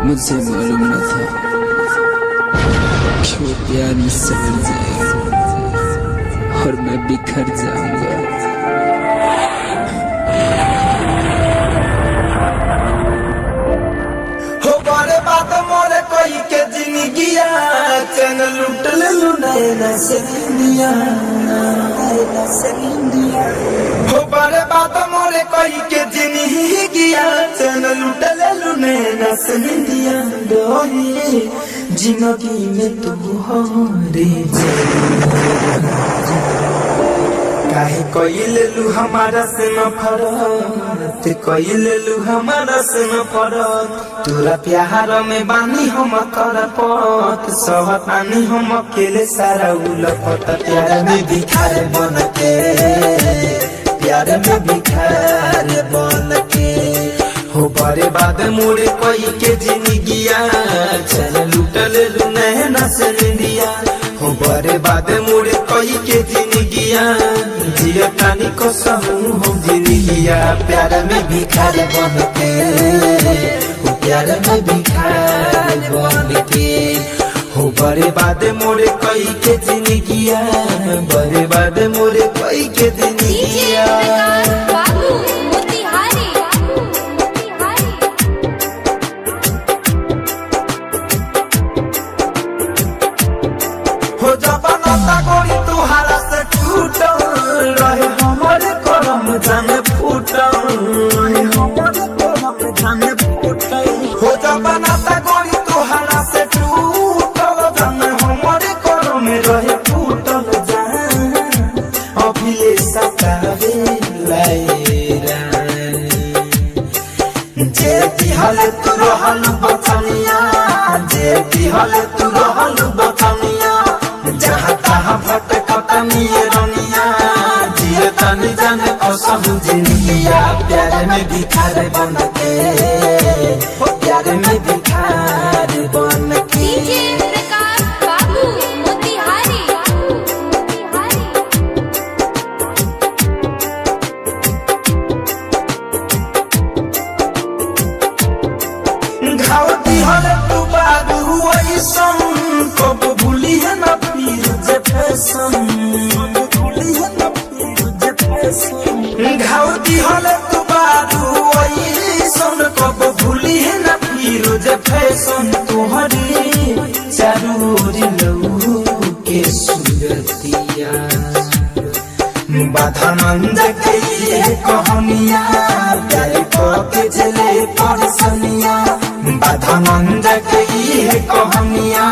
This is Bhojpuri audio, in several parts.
मुझे मालूम न था कि वो प्यार मुझसे मिल जाएगा और मैं बिखर जाऊंगा। हो बारे बात मोरे कोई के जिंदगिया चैन लूट ले लू नैना से इंडिया। हो बारे बात मोरे कोई के जिंदगिया चैन लूट ले लू नैना से इंडिया। दोही जिंदगी में तू हो रे काहे कोई ले लू हमारा से नफरत, कोई ले लू हमारा से नफरत। तोरा प्यार में बानी हम करपत, सहतानी हम अकेले सारा उलपत। प्यार में भिखार बन के, प्यार में भिखार बन के हो बड़े बाद मोरे कोई के जिंदगिया चल लूट ले लू नैना से निंदिया। हो बड़े बाद मोरे कोई के जिंदगिया जिया कानी को सहू हो जिंदगिया। प्यार में भिखार बन के, हो प्यार में भिखार बन के हो बड़े बाद मोरे कोई के जिंदगिया, बड़े बाद मोरे कोई के जिंदगिया। हो जबाना गोरी तुहारा से टूटल रहे हमारे करम जाने फूटल, हमारे करम जाने फूटल। हो जबाना गोरी तुहारा से टूटल जाने हमारे करम रहे फूटल। जान अभी ले सतावे लायरा जे दिहल तू रहल बचनिया, जे दिहल तू रहल बचनिया। जहाँ तहाँ भटकत रनिया जिए तनी जाने कसम जिंदगिया। प्यार में भिखार बन के, प्यार में भिखार बन के घाव दिहल तू बाबू ऐसन कब भूली है ना पीर जे फैशन, भूली है ना पीर जे फैशन। घाव दिहल तू बाबू ऐसन कब भूली है ना पीर जे फैशन। तोहरी चारू ओर लहू के सूरतिया बाधा मंद के ये कहानिया। प्यार के जले परसनिया बाधा मंद के ये कहानिया।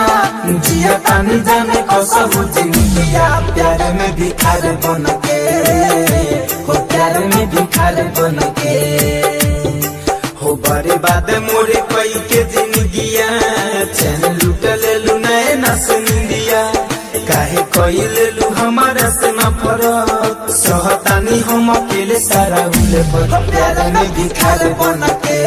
जिया तानी जाने को सब जिंदगिया। प्यार में भिखार बन के, हो प्यार में भिखार बन के हो बड़े बाद मोरे कोई के जिंदगिया चैन लूट ले लू नैना से निंदिया। काहे कोई ले लू हमारा से नफरत, सहतानी हम अकेले सारा उले पर। प्यार में भिखार बन के